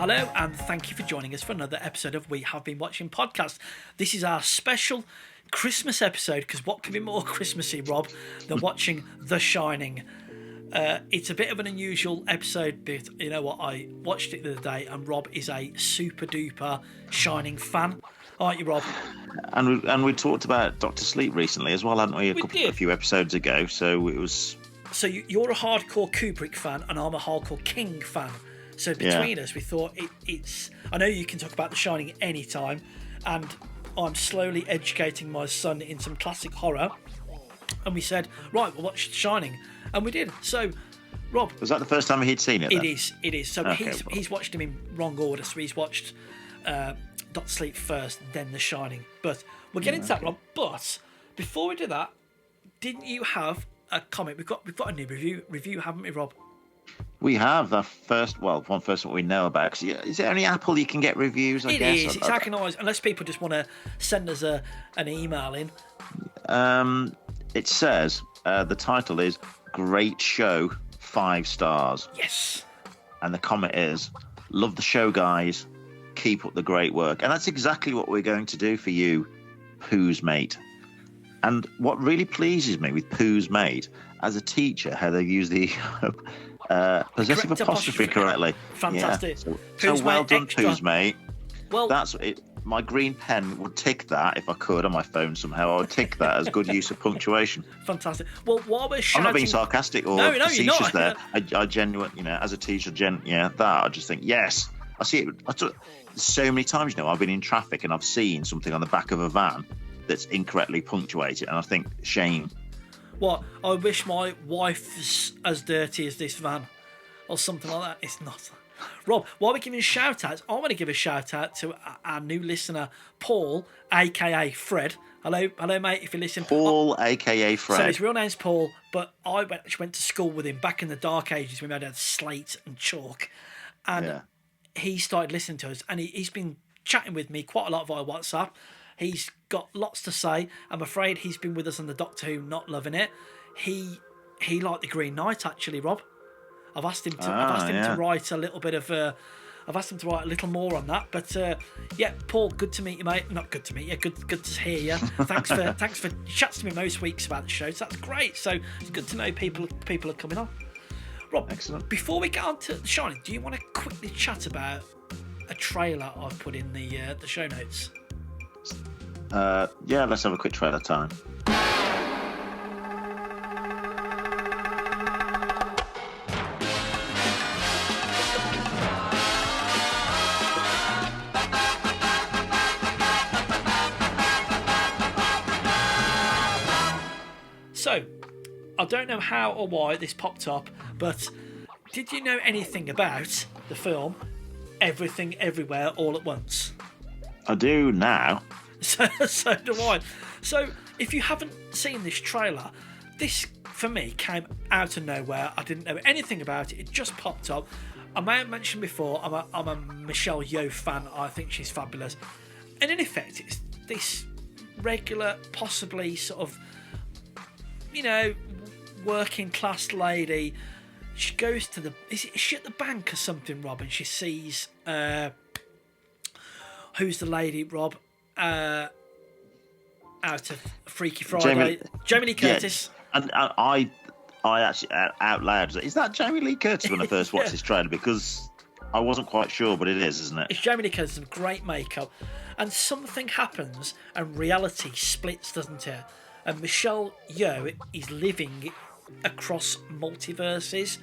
Hello, and thank you for joining us for another episode of We Have Been Watching Podcast. This is our special Christmas episode, because what can be more Christmassy, Rob, than watching The Shining? It's a bit of an unusual episode, but you know what? I watched it the other day, and Rob is a super duper Shining fan. Aren't you, Rob? And we talked about Dr. Sleep recently as well, hadn't we? A few episodes ago. So it was. So you're a hardcore Kubrick fan, and I'm a hardcore King fan. So between us, we thought it's. I know you can talk about The Shining anytime, and I'm slowly educating my son in some classic horror. And we said, right, we'll watch The Shining, and we did. So, Rob, was that the first time he'd seen it? Then? It is. So okay, he's watched him in wrong order. So he's watched Dr. Sleep first, then The Shining. But we'll get into that, Rob. But before we do that, didn't you have a comment? We've got a new review, haven't we, Rob? We have the one first one we know about. Is it only Apple you can get reviews? I guess it is. It's agonised unless people just want to send us an email in. It says the title is "Great Show, 5 stars." Yes. And the comment is, "Love the show, guys. Keep up the great work." And that's exactly what we're going to do for you, Pooh's mate. And what really pleases me with Pooh's mate, as a teacher, how they use the possessive apostrophe correctly. Fantastic. Yeah. So well done, Pooh's mate. Well, that's it. My green pen would tick that if I could on my phone somehow. I would tick that as good use of punctuation. Fantastic. Well, while we're shouting... I'm not being sarcastic or facetious there. I genuinely, as a teacher, I just think, yes. I see it so many times, I've been in traffic and I've seen something on the back of a van that's incorrectly punctuated, and I think, shame. What? I wish my wife's as dirty as this van, or something like that. It's not. Rob, while we're giving shout-outs, I want to give a shout-out to our new listener, Paul, a.k.a. Fred. Hello, mate, if you listen. Paul, a.k.a. Fred. So his real name's Paul, but I went to school with him back in the dark ages when we had slate and chalk. And he started listening to us, and he's been chatting with me quite a lot via WhatsApp. He's got lots to say. I'm afraid he's been with us on the Doctor Who, not loving it. He liked the Green Knight, actually, Rob. I've asked him to write a little bit of. I've asked him to write a little more on that. But Paul, good to meet you, mate. Not good to meet you. Good to hear you. Thanks for chats to me most weeks about the show. So that's great. So it's good to know people are coming on. Rob, excellent. Before we get on to The Shining, do you want to quickly chat about a trailer I've put in the show notes? Let's have a quick trailer time. So, I don't know how or why this popped up, but did you know anything about the film Everything Everywhere All at Once? I do now. So do I. So if you haven't seen this trailer, this for me came out of nowhere. I didn't know anything about it. It just popped up. I may have mentioned before, I'm a Michelle Yeoh fan. I think she's fabulous. And in effect, it's this regular, possibly sort of, working class lady. She goes to is she at the bank or something, Rob? And she sees who's the lady, Rob? Out of Freaky Friday, Jamie Lee Curtis. Yeah. And I actually out loud, is that Jamie Lee Curtis when I first watched this trailer? Because I wasn't quite sure, but it is, isn't it? It's Jamie Lee Curtis with great makeup, and something happens and reality splits, doesn't it? And Michelle Yeoh is living across multiverses,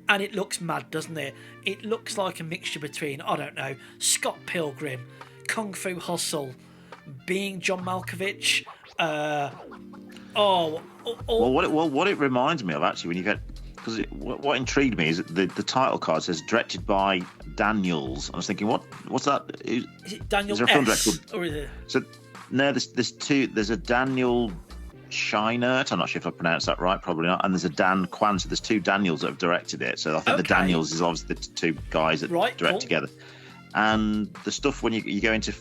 and it looks mad, doesn't it? It looks like a mixture between, I don't know, Scott Pilgrim, Kung Fu Hustle, being John Malkovich. What it reminds me of, actually, when you get, because what intrigued me is that the title card says directed by Daniels. I was thinking, what's that? Is it Daniel S? Or is it? So no, there's two. There's a Daniel Scheinert. I'm not sure if I pronounced that right. Probably not. And there's a Dan Kwan. So there's two Daniels that have directed it. So I think the Daniels is obviously the two guys that direct together. And the stuff when you go into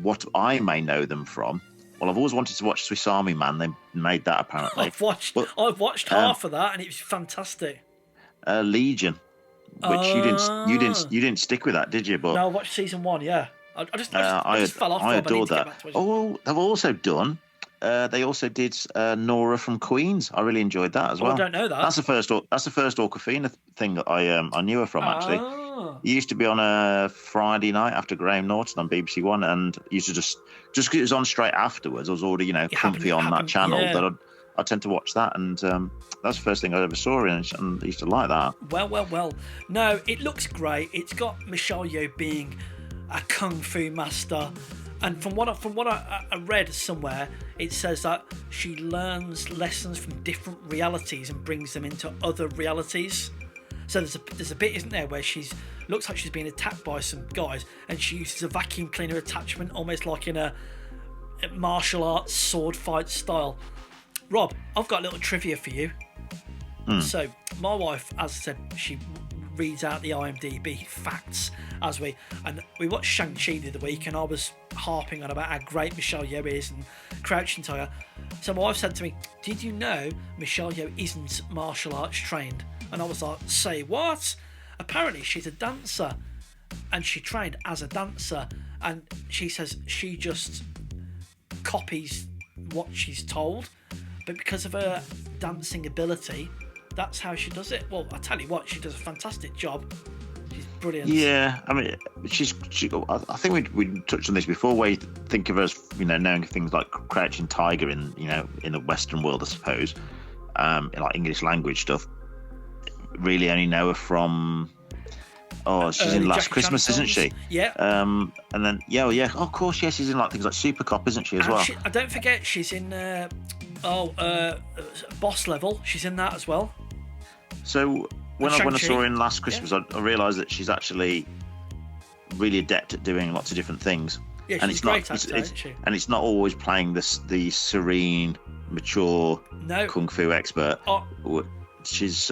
what I may know them from. Well, I've always wanted to watch Swiss Army Man. They made that apparently. I've watched half of that, and it was fantastic. Legion. which you didn't stick with that, did you? But no, I watched season 1. Yeah, I just fell off. I adored that. Oh, they've also done. They also did Nora from Queens. I really enjoyed that as well. I don't know that. That's the first Awkwafina thing that I knew her from, actually. It used to be on a Friday night after Graham Norton on BBC One, and used to just because it was on straight afterwards. I was already comfy on that channel that I tend to watch that, and that's the first thing I ever saw her in, and I used to like that. Well. No, it looks great. It's got Michelle Yeoh being a kung fu master. And from what I read somewhere, it says that she learns lessons from different realities and brings them into other realities. So there's a bit, isn't there, where looks like she's being attacked by some guys, and she uses a vacuum cleaner attachment, almost like in a martial arts sword fight style. Rob, I've got a little trivia for you. So my wife, as I said, she reads out the IMDb facts and we watched Shang-Chi the other week, and I was harping on about how great Michelle Yeoh is and Crouching Tiger. So my wife said to me, "Did you know Michelle Yeoh isn't martial arts trained?" And I was like, "Say what?" Apparently she's a dancer, and she trained as a dancer, and she says she just copies what she's told, but because of her dancing ability, that's how she does it. Well, I tell you what, she does a fantastic job. She's brilliant. Yeah, I mean, I think we touched on this before, where you think of her as, knowing things like Crouching Tiger in the Western world, I suppose, like English language stuff. Really only know her from, she's in Last Christmas, isn't she? Yeah. And then of course, yes, she's in like things like Super Cop, isn't she, as well? I don't forget she's in Boss Level. She's in that as well. So when I saw her in Last Christmas, I realised that she's actually really adept at doing lots of different things. Yeah, she's great actor, isn't she? And it's not always playing the serene, mature kung fu expert. She's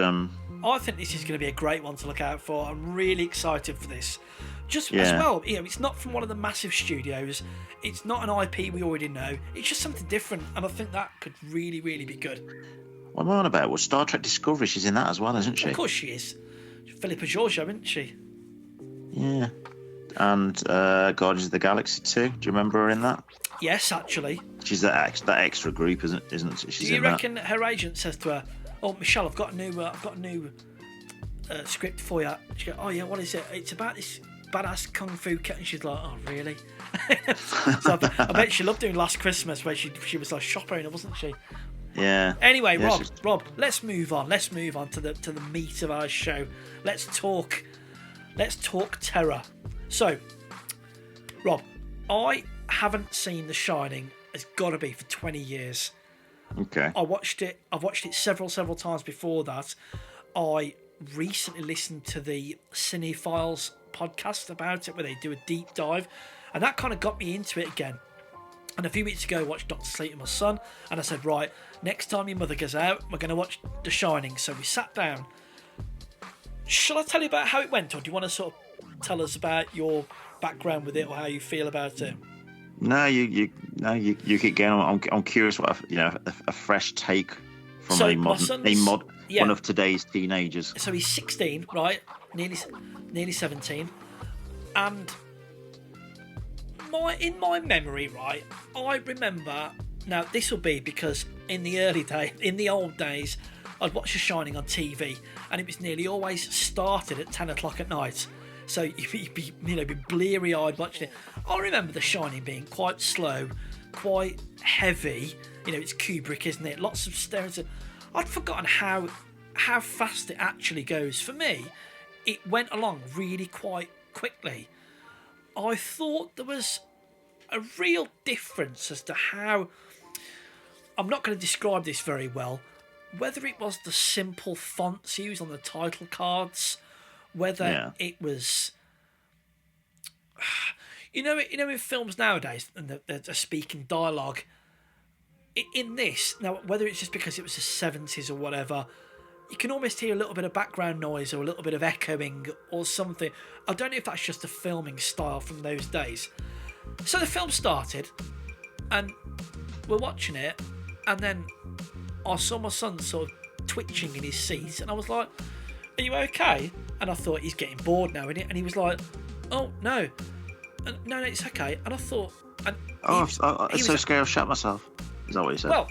I think this is going to be a great one to look out for. I'm really excited for this. As well, it's not from one of the massive studios. It's not an IP we already know. It's just something different, and I think that could really, really be good. What am I on about? Well, Star Trek Discovery, she's in that as well, isn't she? Of course she is. Philippa Georgiou, isn't she? Yeah. And Guardians of the Galaxy 2. Do you remember her in that? Yes, actually. She's that extra group, isn't she? Do you reckon her agent says to her, "Oh, Michelle, I've got a new script for you"? She goes, "Oh yeah, what is it? It's about this badass kung fu cat." And she's like, "Oh really?" So I bet she loved doing Last Christmas, where she was like shopping, wasn't she? Yeah. Anyway, yeah, Rob, let's move on. Let's move on to the meat of our show. Let's talk terror. So, Rob, I haven't seen The Shining. It's got to be for 20 years. Okay. I've watched it several times before that. I recently listened to the Cinephiles podcast about it, where they do a deep dive, and that kind of got me into it again. And a few weeks ago, I watched Dr. Sleep with my son, and I said, right, next time your mother goes out, we're going to watch The Shining. So we sat down. Shall I tell you about how it went, or do you want to sort of tell us about your background with it, or how you feel about it? No, you keep going. I'm curious what a fresh take from one of today's teenagers. So he's 16, right? Nearly 17, and in my memory, right, I remember. Now this will be because in the old days, I'd watch The Shining on TV, and it was nearly always started at 10 o'clock at night. So you'd be bleary-eyed watching it. I remember The Shining being quite slow, quite heavy. It's Kubrick, isn't it? Lots of staring. I'd forgotten how fast it actually goes. For me, it went along really quite quickly. I thought there was a real difference as to how. I'm not going to describe this very well. Whether it was the simple fonts used on the title cards, whether it was, in films nowadays, and they're speaking dialogue. In this, now, whether it's just because it was the 70s or whatever, you can almost hear a little bit of background noise or a little bit of echoing or something. I don't know if that's just a filming style from those days. So the film started, and we're watching it, and then I saw my son sort of twitching in his seat, and I was like, "Are you okay?" And I thought, he's getting bored now, isn't it? And he was like, oh, no. No, it's okay. And I thought... And I'm so scared I've shat myself. Is that what he said? Well,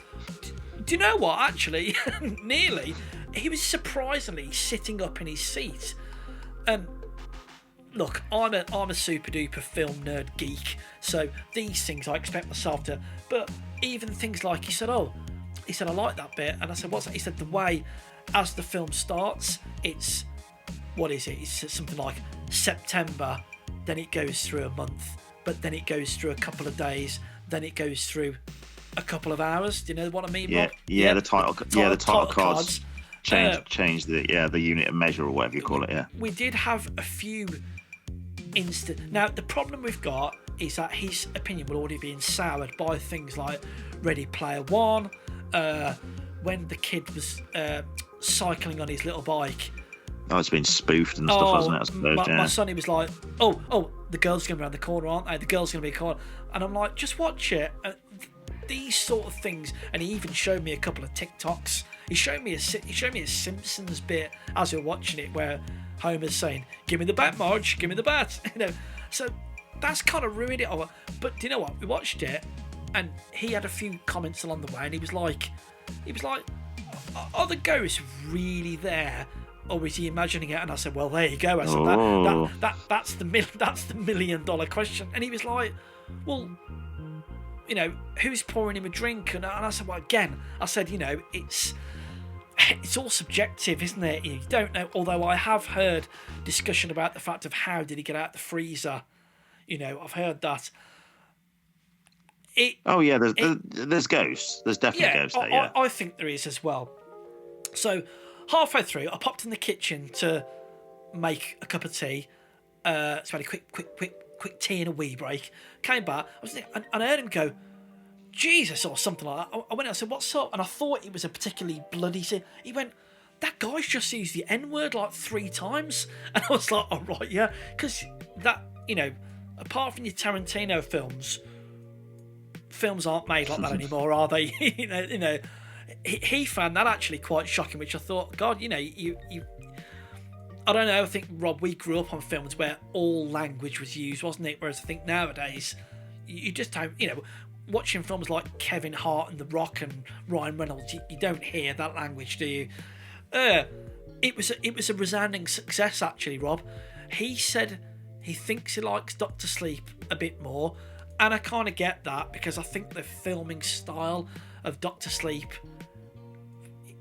do you know what, actually? Nearly. He was surprisingly sitting up in his seat. And look, I'm a super duper film nerd geek, so these things I expect myself to... But even things like, he said, I like that bit. And I said, what's that? He said, the way as the film starts, it's... What is it? It's something like September, then it goes through a month, but then it goes through a couple of days, then it goes through a couple of hours. Do you know what I mean, Bob? Yeah, the title cards change the unit of measure or whatever you call it. Yeah, we did have a few Now the problem we've got is that his opinion will already be soured by things like Ready Player One, when the kid was cycling on his little bike. Oh, it's been spoofed and stuff, hasn't it? I suppose, my son, he was like, oh, the girls going around the corner, aren't they? The girls going to be a corner. And I'm like, just watch it. These sort of things. And he even showed me a couple of TikToks. He showed me a Simpsons bit as we were watching it, where Homer's saying, "Give me the bat, Marge. Give me the bat." So that's kind of ruined it. But do you know what? We watched it, and he had a few comments along the way, and he was like, "Are the ghosts really there? Or is he imagining it?" And I said, well, there you go. I said, that's the $1 million question. And he was like, well, who's pouring him a drink? And I said, well, again, I said, it's all subjective, isn't it? You don't know. Although I have heard discussion about the fact of how did he get out the freezer. I've heard that. There's ghosts. There's definitely ghosts there, yeah. I think there is as well. So halfway through, I popped in the kitchen to make a cup of tea. It's very quick tea and a wee break. Came back, and I heard him go, "Jesus," or something like that. I went out and said, "What's up?" And I thought it was a particularly bloody scene. He went, "That guy's just used the N-word like 3 times." And I was like, "Oh, right, yeah." Because that, apart from your Tarantino films aren't made like that anymore, are they? He found that actually quite shocking, which I thought, God, you I don't know, I think, Rob, we grew up on films where all language was used, wasn't it? Whereas I think nowadays, you just don't, watching films like Kevin Hart and The Rock and Ryan Reynolds, you don't hear that language, do you? It was a resounding success, actually, Rob. He said he thinks he likes Dr. Sleep a bit more, and I kind of get that, because I think the filming style of Dr. Sleep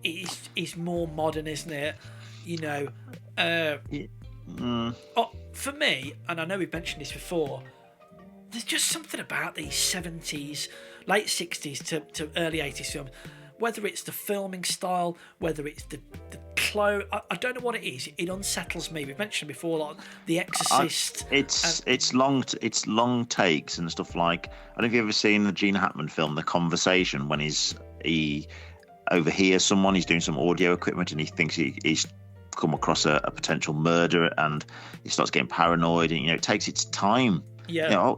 is more modern, isn't it? For me, and I know we've mentioned this before, there's just something about these 70s, late 60s to early 80s films, whether it's the filming style, whether it's the clothes, I don't know what it is. It unsettles me. We've mentioned before, like The Exorcist. It's long takes and stuff like. I don't know if you've ever seen the Gene Hackman film, The Conversation, when he overhears someone, he's doing some audio equipment, and he thinks he's come across a potential murder, and he starts getting paranoid, and it takes its time. Yeah.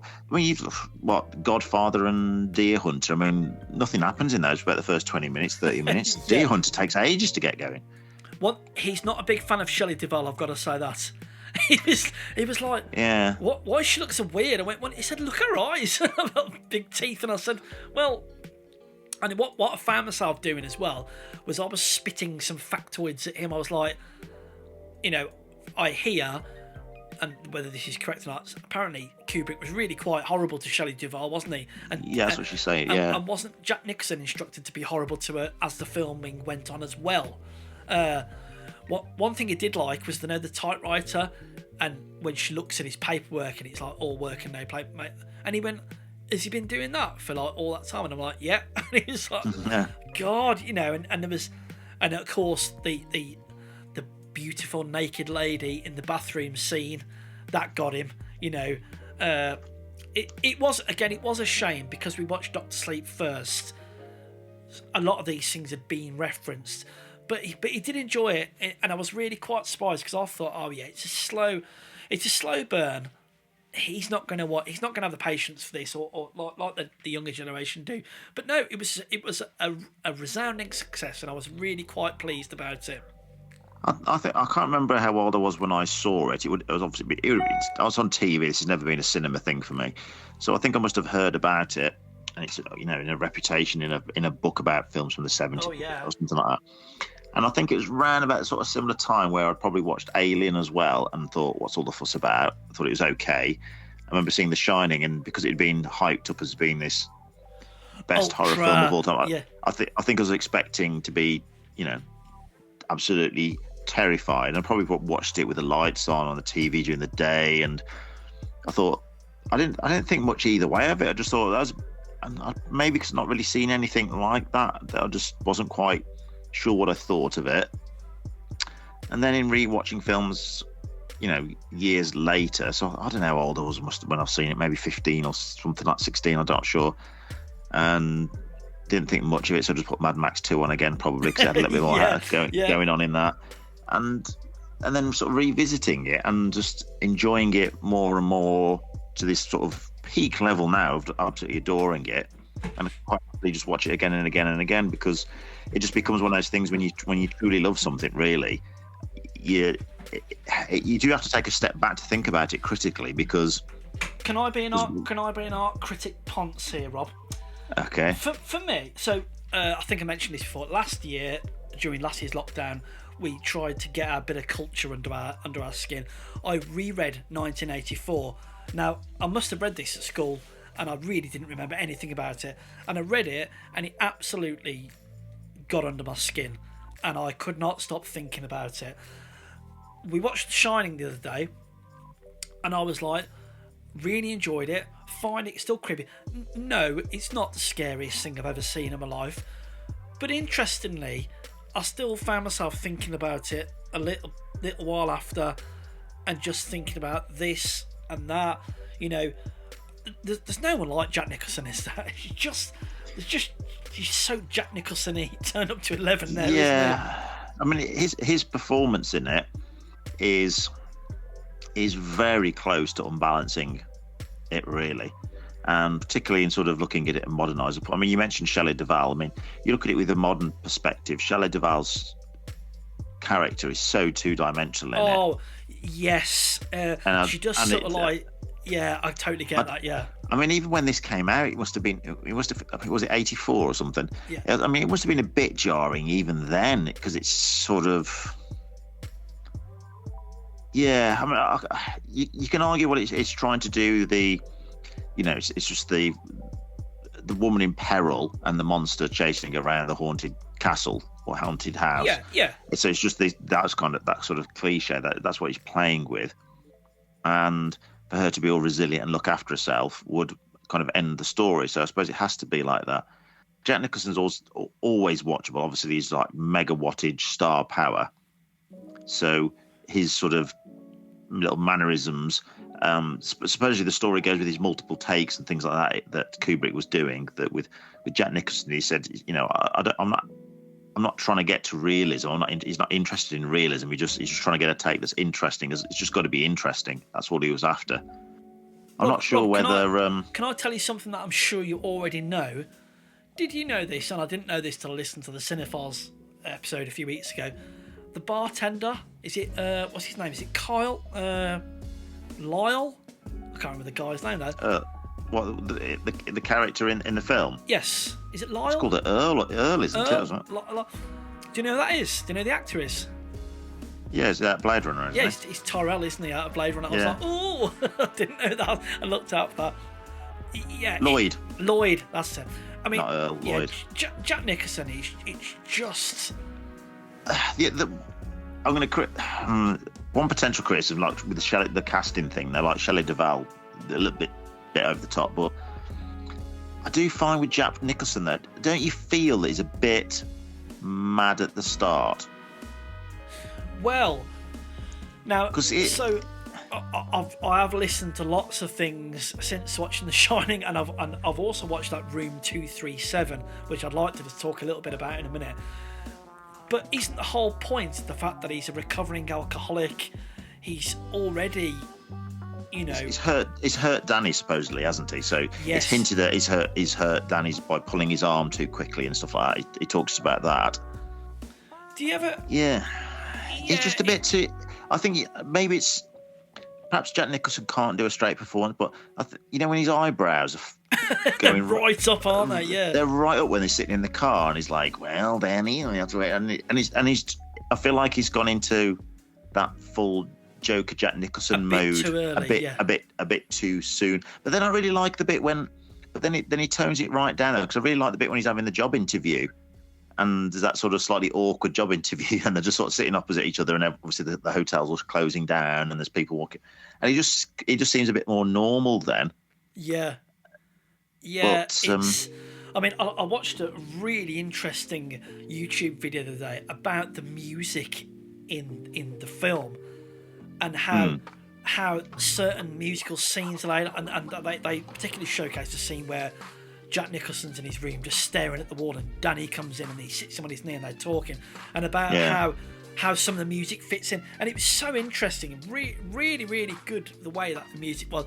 Godfather and Deer Hunter, I mean, nothing happens in those for about the first 20 minutes, 30 minutes. Yeah. Deer Hunter takes ages to get going. Well, he's not a big fan of Shelley Duvall, I've got to say that. He was like, yeah, why does she look so weird? I went, well, he said, look at her eyes, big teeth, and I said, well. And what I found myself doing as well was I was spitting some factoids at him. I was like, I hear, and whether this is correct or not, apparently Kubrick was really quite horrible to Shelley Duvall, wasn't he? And yeah, that's what she's saying. Yeah, and wasn't Jack Nicholson instructed to be horrible to her as the filming went on as well? One thing he did like was the typewriter, and when she looks at his paperwork and it's like all work and no play, mate, and he went, has he been doing that for like all that time? And I'm like, yeah. And he was like, God, and there was, and of course the beautiful naked lady in the bathroom scene that got him. It was a shame, because we watched Dr. Sleep first. A lot of these things had been referenced, but he did enjoy it, and I was really quite surprised, because I thought, oh yeah, it's a slow burn. He's not going to have the patience for this, or like the younger generation do. But no, it was a resounding success, and I was really quite pleased about it. I think I can't remember how old I was when I saw it. It was obviously I was on TV. This has never been a cinema thing for me, so I think I must have heard about it, and it's in a reputation in a book about films from the 70s or something like that. And I think it was around about sort of similar time where I'd probably watched Alien as well and thought, what's all the fuss about? I thought it was okay. I remember seeing The Shining, and because it had been hyped up as being this best horror film of all time, I think I was expecting to be, absolutely terrified. And I probably watched it with the lights on the TV during the day, and I thought I didn't think much either way of it. I just thought that was maybe because I've not really seen anything like that I just wasn't quite sure what I thought of it. And then in rewatching films, years later, so I don't know how old I was when I've seen it, maybe 15 or something like 16, I'm not sure, and didn't think much of it, so I just put Mad Max 2 on again, probably because it had a little bit more going on in that, and then sort of revisiting it and just enjoying it more and more to this sort of peak level now of absolutely adoring it, and quite happily just watch it again and again and again, because it just becomes one of those things when you truly love something, really, you do have to take a step back to think about it critically, because can I be an art critic ponce here, Rob? Okay. For me, so I think I mentioned this before. During last year's lockdown, we tried to get a bit of culture under our skin. I reread 1984. Now, I must have read this at school, and I really didn't remember anything about it. And I read it, and it absolutely got under my skin, and I could not stop thinking about it. We watched The Shining the other day, and I was like, really enjoyed it. Find it still creepy. No, it's not the scariest thing I've ever seen in my life, but interestingly, I still found myself thinking about it a little while after, and just thinking about this and that. There's no one like Jack Nicholson, is there? He's so Jack Nicholson-y. He turned up to 11 there. Yeah, I mean, his performance in it is very close to unbalancing it, really, and particularly in sort of looking at it and modernising. I mean, you mentioned Shelley Duvall. I mean, you look at it with a modern perspective, Shelley Duvall's character is so two-dimensional in it. Oh, yes. She does sort of like... Yeah, I totally get that, yeah. I mean, even when this came out, was it 84 or something? Yeah. I mean, it must have been a bit jarring even then, because it's sort of... Yeah, I mean, you can argue what it's trying to do. It's just the woman in peril and the monster chasing around the haunted castle or haunted house. Yeah. So it's just that sort of cliche. That's what he's playing with, and for her to be all resilient and look after herself would kind of end the story. So I suppose it has to be like that. Jack Nicholson's always watchable. Obviously, he's like mega wattage star power. So his sort of little mannerisms. Supposedly the story goes with his multiple takes and things like that Kubrick was doing. That with Jack Nicholson, he said, I'm not trying to get to realism. He's not interested in realism. He's just trying to get a take that's interesting. It's just got to be interesting. That's what he was after. I'm not sure whether. Can I tell you something that I'm sure you already know? Did you know this? And I didn't know this till I listened to the Cinephiles episode a few weeks ago. The bartender, is it, what's his name? Is it Kyle? Lyle? I can't remember the guy's name though. What, the character in the film? Yes. Is it Lyle? It's called Earl, isn't it? Do you know who that is? Do you know who the actor is? Yeah, it's that Blade Runner, isn't he? Yeah, it's Tyrell, isn't he, out of Blade Runner? I was like, oh, I didn't know that. I looked up that. Yeah. Lloyd, that's it. I mean, not Earl, Lloyd. Jack Nicholson, it's just... I'm going to one potential criticism, like with the casting thing. They're like Shelley Duvall, a little bit over the top, but I do find with Jack Nicholson that don't you feel that he's a bit mad at the start? Well, now I have listened to lots of things since watching The Shining, and I've also watched that Room 237, which I'd like to just talk a little bit about in a minute. But isn't the whole point the fact that he's a recovering alcoholic? He's already, He's hurt Danny, supposedly, hasn't he? So yes. It's hinted that he's hurt Danny by pulling his arm too quickly and stuff like that. He talks about that. Do you ever... Yeah. He's just a bit too. I think maybe it's perhaps Jack Nicholson can't do a straight performance, but when his eyebrows are going right up, aren't they? Yeah, they're right up when they're sitting in the car, and he's like, "Well, Danny, I have to wait," and he's. I feel like he's gone into that full Joker Jack Nicholson mode too early, a bit too soon. But then I really like the bit when, but then he tones it right down, because I really like the bit when he's having the job interview. And there's that sort of slightly awkward job interview, and they're just sort of sitting opposite each other, and obviously the hotel's all closing down, and there's people walking, and he just seems a bit more normal then. Yeah. But, I watched a really interesting YouTube video the other day about the music in the film, and how certain musical scenes are laid, and they particularly showcased a scene where Jack Nicholson's in his room just staring at the wall, and Danny comes in and he sits him on his knee and they're talking, and about how some of the music fits in, and it was so interesting and really, really good the way that the music was.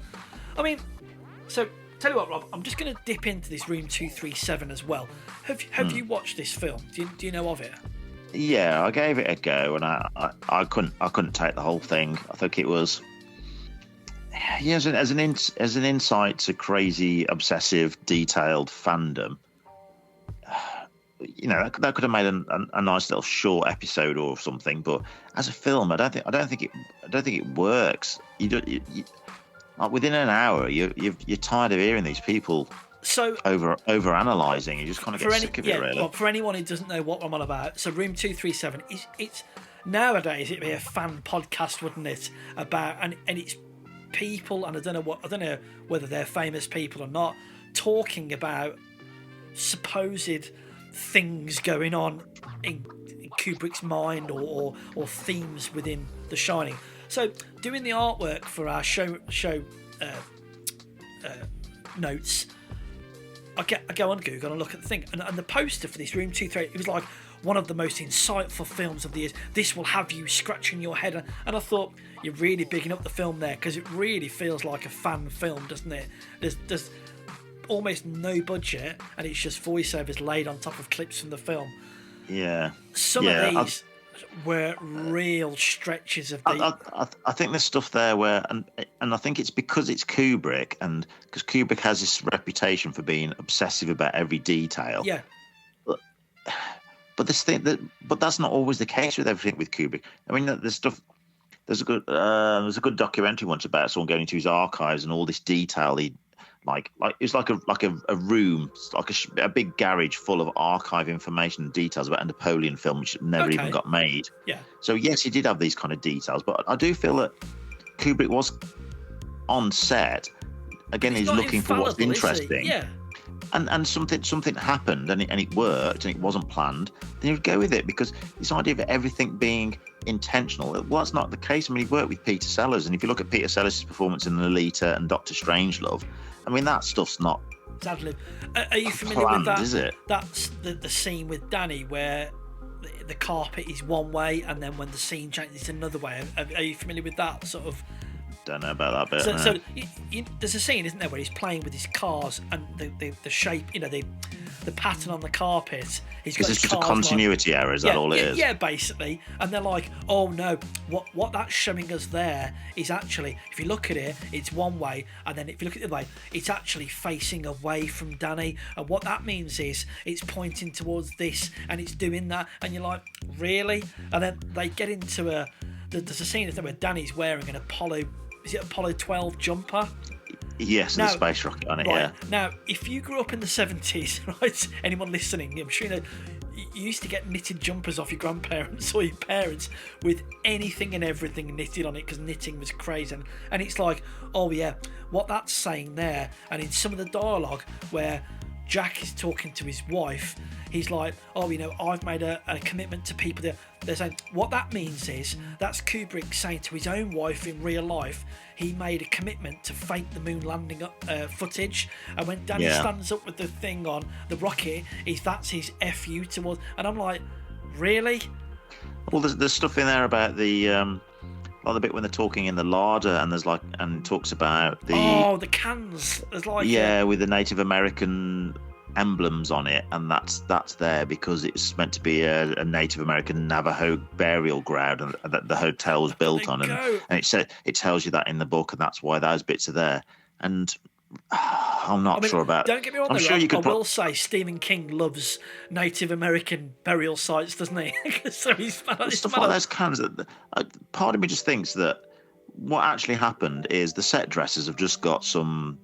So tell you what, Rob, I'm just going to dip into this Room 237 as well. Have you watched this film? Do you know of it? Yeah, I gave it a go, and I couldn't take the whole thing. I think it was. Yeah, as an insight to crazy, obsessive, detailed fandom, that could have made a nice little short episode or something. But as a film, I don't think it works. Like within an hour, you're tired of hearing these people over analysing. You just kind of get sick of it, really. Well, for anyone who doesn't know what I'm on about, so Room 237 it's nowadays it'd be a fan podcast, wouldn't it? About and it's people, and I don't know whether they're famous people or not, talking about supposed things going on in Kubrick's mind or themes within The Shining. So doing the artwork for our show notes, I go on Google and look at the thing, and the poster for this Room 238, it was like one of the most insightful films of the years. This will have you scratching your head. And I thought, you're really bigging up the film there, because it really feels like a fan film, doesn't it? There's almost no budget, and it's just voiceovers laid on top of clips from the film. Yeah. Some of these were real stretches of the... I think there's stuff there where, and I think it's because it's Kubrick, and because Kubrick has this reputation for being obsessive about every detail. Yeah. But that's not always the case with everything with Kubrick. I mean, there's stuff. There's a good documentary once about someone going into his archives and all this detail. He like it's like a room, like a big garage full of archive information and details about a Napoleon film which never even got made. Yeah. So yes, he did have these kind of details, but I do feel that Kubrick was on set. Again, he's looking for what's interesting. Yeah. And something happened and it worked and it wasn't planned, then you'd go with it, because this idea of everything being intentional, well, that's not the case. I mean, he worked with Peter Sellers, and if you look at Peter Sellers' performance in Lolita and Doctor Strangelove, I mean, that stuff's not Sadly. Are you familiar planned, with that? Is it? That's the scene with Danny where the carpet is one way, and then when the scene changes, it's another way. Are you familiar with that sort of? Don't know about that bit. So there's a scene, isn't there, where he's playing with his cars and the shape, the pattern on the carpet. Because it's just a continuity error, is that all it is? Yeah, basically. And they're like, oh no, what that's showing us there is actually, if you look at it, it's one way, and then if you look at it the other way, it's actually facing away from Danny. And what that means is it's pointing towards this, and it's doing that, and you're like, really? And then they get into there's a scene where Danny's wearing an Apollo 12 jumper? Yes, the space rocket on it, right. yeah. Now, if you grew up in the 70s, right, anyone listening, I'm sure you know, you used to get knitted jumpers off your grandparents or your parents with anything and everything knitted on it, because knitting was crazy. And it's like, oh yeah, what that's saying there, and in some of the dialogue where Jack is talking to his wife, he's like, oh, I've made a commitment to people that they're saying, what that means is that's Kubrick saying to his own wife in real life, he made a commitment to fake the moon landing footage, and when Danny stands up with the thing on the rocket, that's his FU towards, and I'm like, really? Well, there's stuff in there about the the bit when they're talking in the larder, and talks about the the cans. There's like with the Native American emblems on it, and that's there because it's meant to be a Native American Navajo burial ground, and that the hotel was built on, and it tells you that in the book, and that's why those bits are there. And I'm not sure about. Don't get me wrong. I'm sure you could. I will say Stephen King loves Native American burial sites, doesn't he? So stuff like those kinds of. Part of me just thinks that what actually happened is the set dressers have just got some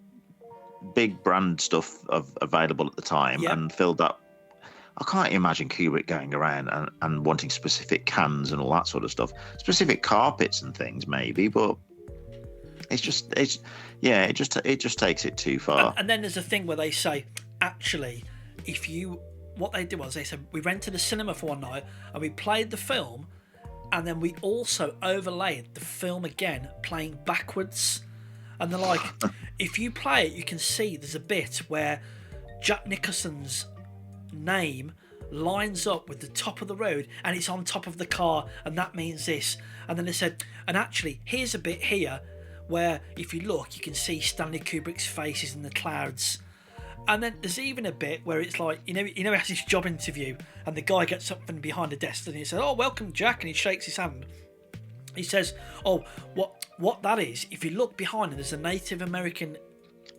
big brand stuff available at the time and filled up. I can't imagine Kubrick going around and wanting specific cans and all that sort of stuff, specific carpets and things maybe, but it just takes it too far. And then there's a thing where they say, actually, what they did was they said, we rented a cinema for one night and we played the film, and then we also overlaid the film again, playing backwards. And they're like, if you play it, you can see there's a bit where Jack Nicholson's name lines up with the top of the road and it's on top of the car, and that means this. And then they said, and actually, here's a bit here where if you look, you can see Stanley Kubrick's faces in the clouds. And then there's even a bit where it's like, he has his job interview, and the guy gets up from behind the desk and he says, "Oh, welcome, Jack," and he shakes his hand. He says, "Oh, what that is, if you look behind him, there's a Native American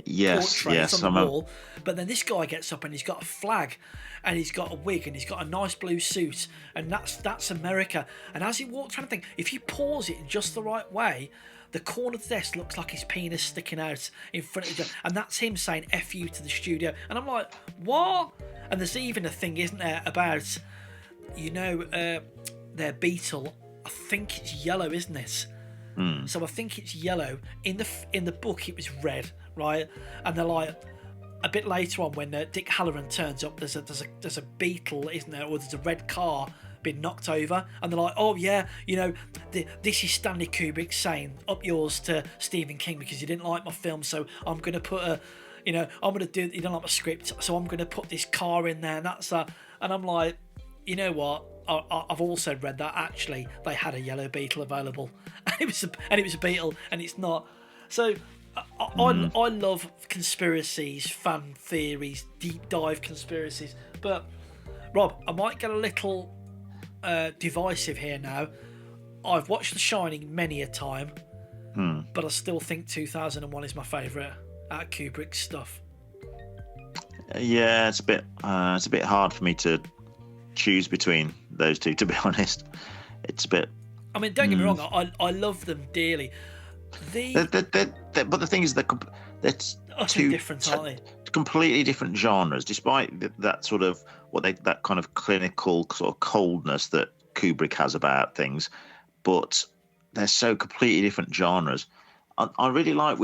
portrait on the wall." But then this guy gets up and he's got a flag, and he's got a wig, and he's got a nice blue suit, and that's America. And as he walks around, I think if you pause it in just the right way, the corner of the desk looks like his penis sticking out in front of him, and that's him saying "F you" to the studio. And I'm like, what? And there's even a thing, isn't there, about their Beetle. I think it's yellow, isn't it? So I think it's yellow. In the book, it was red, right? And they're like, a bit later on when Dick Halloran turns up, there's a Beetle, isn't there? Or there's a red car been knocked over, and they're like, "Oh yeah, this is Stanley Kubrick saying up yours to Stephen King because you didn't like my film, so I'm going to put you don't like my script, so I'm going to put this car in there," and that's that. And I'm like, you know what? I've also read that actually they had a yellow Beetle available, and it was a Beetle, and it's not. So I love conspiracies, fan theories, deep dive conspiracies. But Rob, I might get a little divisive here now. I've watched The Shining many a time, but I still think 2001 is my favourite out of Kubrick's stuff. Yeah, it's a bit hard for me to choose between those two, to be honest. It's a bit. I mean, don't get me wrong. I love them dearly. But the thing is, they're two different, aren't they? Completely different genres, despite that sort of that kind of clinical sort of coldness that Kubrick has about things. But they're so completely different genres. I really like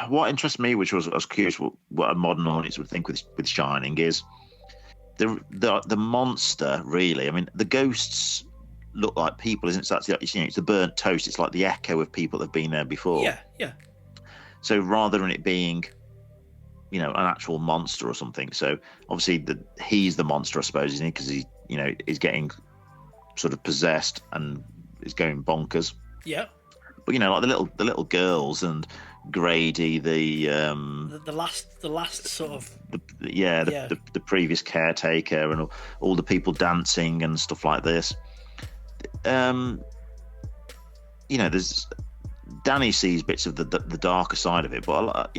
what interests me, which I was curious what a modern audience would think with Shining, is the monster. Really, I mean, the ghosts look like people, isn't it? So it's the burnt toast. It's like the echo of people that have been there before. Yeah. So rather than it being, an actual monster or something. So obviously he's the monster, I suppose, isn't he? Because he's getting sort of possessed and is going bonkers. Yeah. But like the little girls and Grady, the last sort of the previous caretaker, and all the people dancing and stuff like this. There's Danny sees bits of the darker side of it, but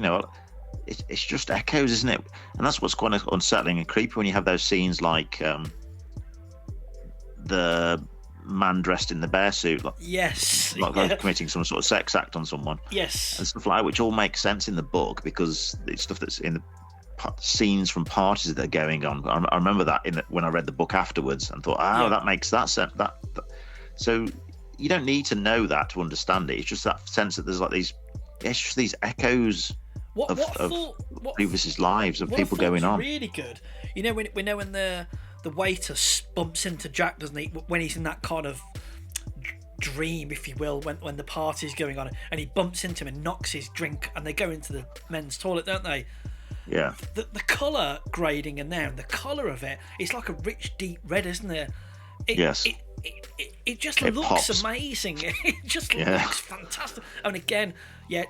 it's just echoes, isn't it? And that's what's quite unsettling and creepy when you have those scenes like the man dressed in the bear suit, committing some sort of sex act on someone, and stuff like that, which all makes sense in the book because it's stuff that's in the scenes from parties that are going on. I remember that when I read the book afterwards and thought, that makes that sense. So you don't need to know that to understand it. It's just that sense that there's like these echoes of previous lives of people going on. Really good. When the waiter bumps into Jack, doesn't he? When he's in that kind of dream, if you will, when the party's going on, and he bumps into him and knocks his drink, and they go into the men's toilet, don't they? Yeah. The colour grading in there, and the colour of it's like a rich, deep red, isn't it? Yes. it just looks amazing. It just looks fantastic. And again,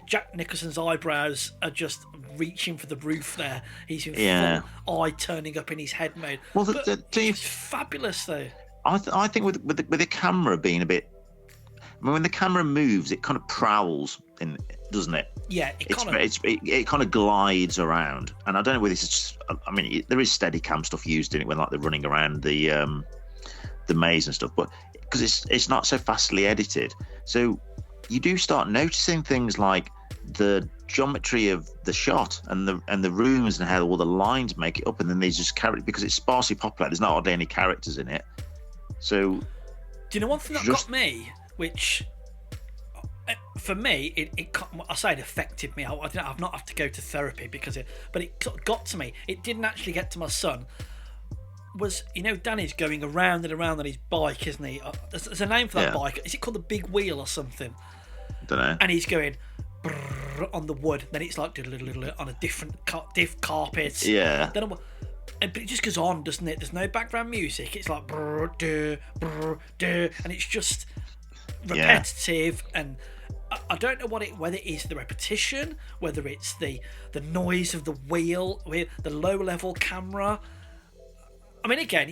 Jack Nicholson's eyebrows are just reaching for the roof there. He's in full eye turning up in his head mode. Well, it's fabulous though. I think with the camera being a bit, I mean, when the camera moves, it kind of prowls, doesn't it? Yeah, it kind of glides around, and I don't know whether this is just, I mean, there is Steadicam stuff used in it when like they're running around the maze and stuff, but because it's not so fastly edited, so you do start noticing things like the geometry of the shot and the rooms and how all the lines make it up, and then they just carry it because it's sparsely populated. There's not hardly any characters in it. So, do you know one thing that got me, which for me, it affected me. I've not had to go to therapy but it got to me. It didn't actually get to my son. Was, Danny's going around and around on his bike, isn't he? There's a name for that bike. Is it called the big wheel or something? I don't know. And he's going on the wood. Then it's like on a different diff carpet. Yeah. But it just goes on, doesn't it? There's no background music. It's like and it's just repetitive. And I don't know whether it is the repetition, whether it's the noise of the wheel, the low level camera. I mean, again,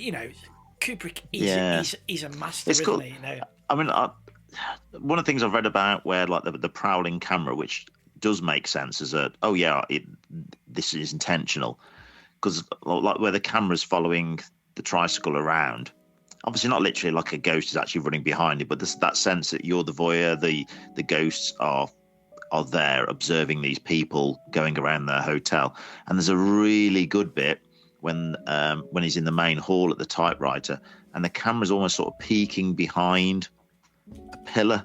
Kubrick he's a master, isn't he? I mean, one of the things I've read about where like the prowling camera, which does make sense as this is intentional, because like where the camera's following the tricycle around, obviously not literally like a ghost is actually running behind it, but there's that sense that you're the voyeur, the ghosts are there observing these people going around their hotel. And there's a really good bit when he's in the main hall at the typewriter, and the camera's almost sort of peeking behind a pillar,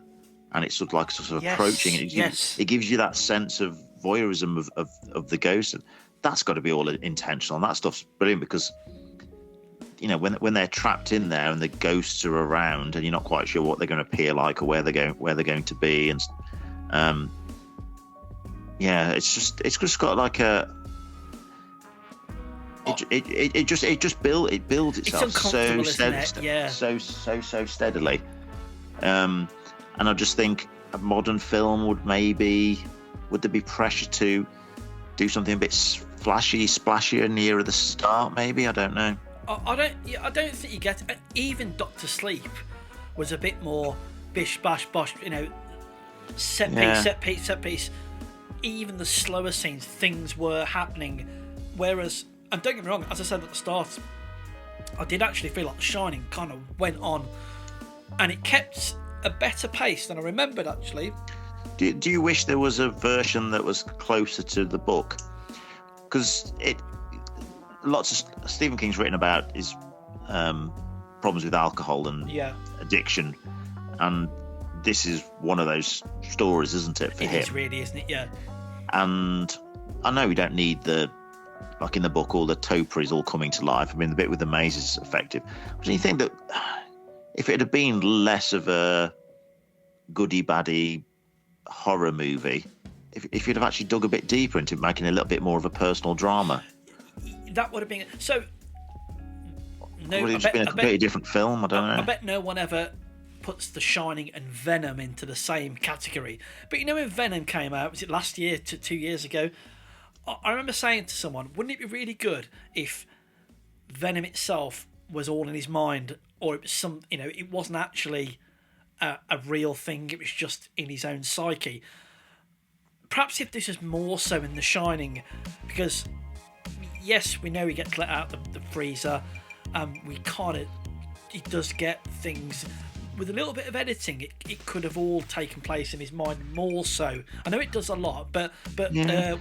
and it's sort of approaching. It gives you that sense of voyeurism of the ghost, and that's got to be all intentional. And that stuff's brilliant because when they're trapped in there and the ghosts are around, and you're not quite sure what they're going to appear like or where they're going to be, and it's just got like a. It builds itself so steadily, and I just think a modern film would there be pressure to do something a bit flashy, splashier nearer the start? Maybe, I don't know. I don't think you get it. Even Doctor Sleep was a bit more bish bash bosh, set piece. Even the slower scenes, things were happening, whereas. And don't get me wrong, as I said at the start, I did actually feel like The Shining kind of went on, and it kept a better pace than I remembered, actually. Do you wish there was a version that was closer to the book? Because lots of Stephen King's written about his problems with alcohol and addiction, and this is one of those stories, isn't it, for him? It is really, isn't it? Yeah. And I know we don't need like in the book, all the topiaries all coming to life. I mean, the bit with the maze is effective. But do you think that if it had been less of a goody-baddie horror movie, if you'd have actually dug a bit deeper into making a little bit more of a personal drama, that would have been so. No, would it have been a completely different film? I don't know. I bet no one ever puts The Shining and Venom into the same category. But when Venom came out, was it last year, 2 years ago? I remember saying to someone, wouldn't it be really good if Venom itself was all in his mind, or it was it wasn't actually a real thing, it was just in his own psyche. Perhaps if this is more so in The Shining, because yes, we know he gets let out the freezer, he does get things. With a little bit of editing, it could have all taken place in his mind more so. I know it does a lot, but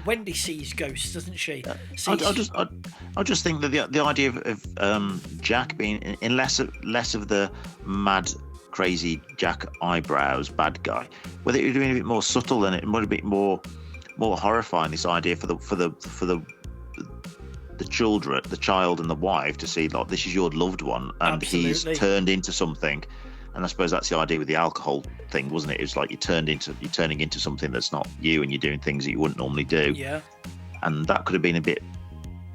Wendy sees ghosts, doesn't she? I just think that the idea of Jack being in less of the mad, crazy Jack eyebrows bad guy, whether it would have been a bit more subtle and it would have been more horrifying. This idea for the children, the child and the wife, to see like this is your loved one and Absolutely. He's turned into something. And I suppose that's the idea with the alcohol thing, wasn't it? It was like you're turning into something that's not you, and you're doing things that you wouldn't normally do. Yeah. And that could have been a bit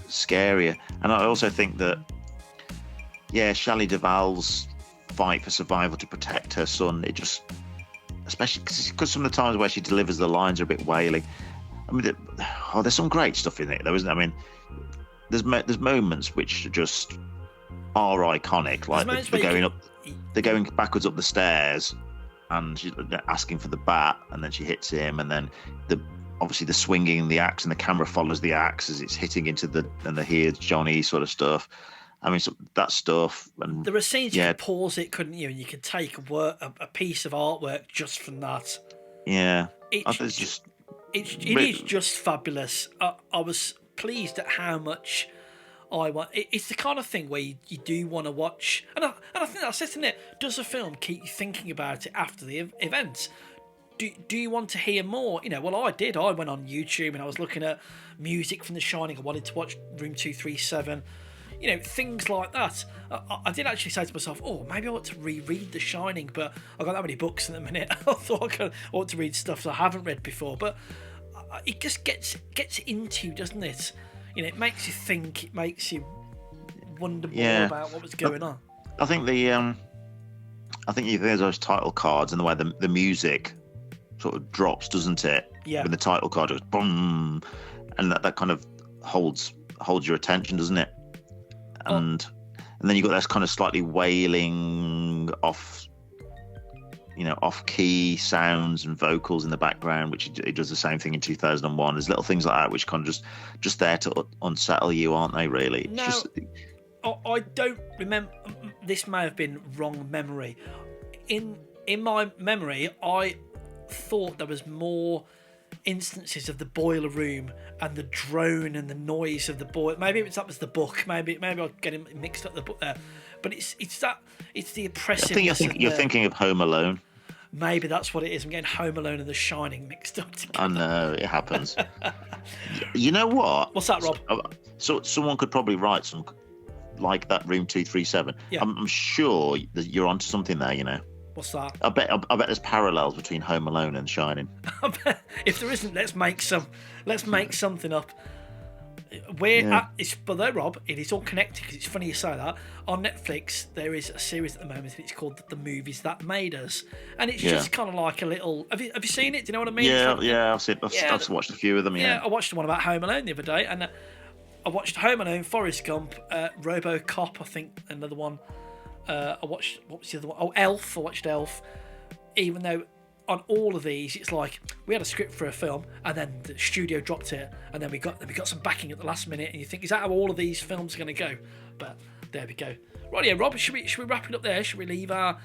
scarier. And I also think that, Shelley Duvall's fight for survival to protect her son. It just, especially because some of the times where she delivers the lines are a bit wailing. I mean, there's some great stuff in it, though, isn't there? I mean, there's moments which just are iconic, like they're going backwards up the stairs, and she's asking for the bat, and then she hits him, and then obviously the swinging the axe, and the camera follows the axe as it's hitting into and here's Johnny sort of stuff. I mean, that stuff. And there are scenes you could pause it, couldn't you? And you could take a piece of artwork just from that. Yeah, it is just fabulous. I was pleased at how much I want. It's the kind of thing where you do want to watch, and I think that's it, isn't it? Does a film keep you thinking about it after the event? Do you want to hear more? Well, I did. I went on YouTube and I was looking at music from The Shining. I wanted to watch Room 237. Things like that. I did actually say to myself, maybe I ought to reread The Shining, but I've got that many books in the minute. I thought I ought to read stuff that I haven't read before, but it just gets into you, doesn't it? It makes you think, it makes you wonder more about what was going on. I think there's those title cards and the way the music sort of drops, doesn't it? Yeah. When the title card goes boom, and that kind of holds your attention, doesn't it? And then you've got this kind of slightly wailing off-key sounds and vocals in the background, which it does the same thing in 2001. There's little things like that which kind of just there to unsettle you, aren't they, really? No, I don't remember. This may have been wrong memory. In my memory, I thought there was more instances of the boiler room and the drone and the noise of the boiler. Maybe that was the book. Maybe I'm getting mixed up the book there. But it's the oppressiveness. I think you're thinking of Home Alone. Maybe that's what it is. I'm getting Home Alone and The Shining mixed up together. I know, it happens. You know what? What's that, Rob? So someone could probably write some like that Room 237. Yeah. I'm sure that you're onto something there. What's that? I bet there's parallels between Home Alone and Shining. I bet if there isn't, let's make something up. But though, Rob, it is all connected because it's funny you say that. On Netflix, there is a series at the moment, and it's called The Movies That Made Us, and it's just kind of like a little. Have you seen it? Do you know what I mean? I've seen. I've watched a few of them. Yeah, I watched the one about Home Alone the other day, and I watched Home Alone, Forrest Gump, RoboCop, I think another one. I watched, what was the other one? Oh, Elf. I watched Elf. Even though on all of these, it's like we had a script for a film, and then the studio dropped it, and then we got some backing at the last minute, and you think, is that how all of these films are going to go? But there we go. Right, yeah, Rob, should we wrap it up there? Should we leave our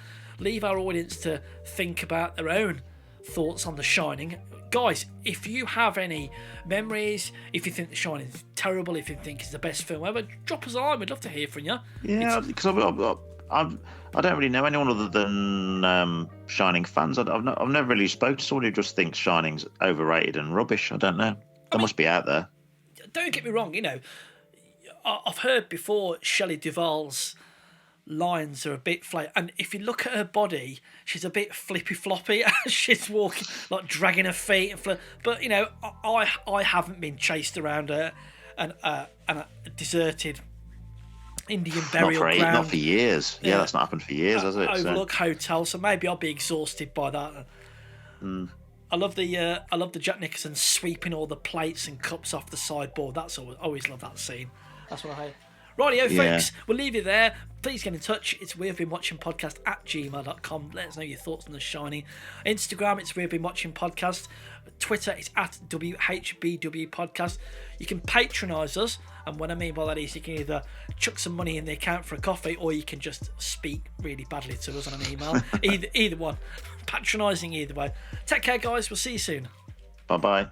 audience to think about their own thoughts on The Shining? Guys, if you have any memories, if you think The Shining is terrible, if you think it's the best film ever, drop us a line. We'd love to hear from you. Yeah, because I don't really know anyone other than Shining fans. I've never really spoken to someone who just thinks Shining's overrated and rubbish. I don't know. Must be out there. Don't get me wrong. I've heard before Shelley Duvall's lines are a bit flat, and if you look at her body, she's a bit flippy floppy. She's walking like dragging her feet but I haven't been chased around a deserted Indian burial ground. Not for years. Yeah, that's not happened for years, has it? Overlook hotel. So maybe I'll be exhausted by that. I love the Jack Nicholson sweeping all the plates and cups off the sideboard. That's always love that scene. That's what I hate. Rightio, folks, we'll leave you there. Please get in touch. It's wehavebeenwatchingpodcast @gmail.com. Let us know your thoughts on The Shining. Instagram, it's wehavebeenwatchingpodcast. Twitter, it's @WHBW You can patronise us, and what I mean by that is you can either chuck some money in the account for a coffee, or you can just speak really badly to us on an email. either one. Patronising either way. Take care, guys. We'll see you soon. Bye-bye.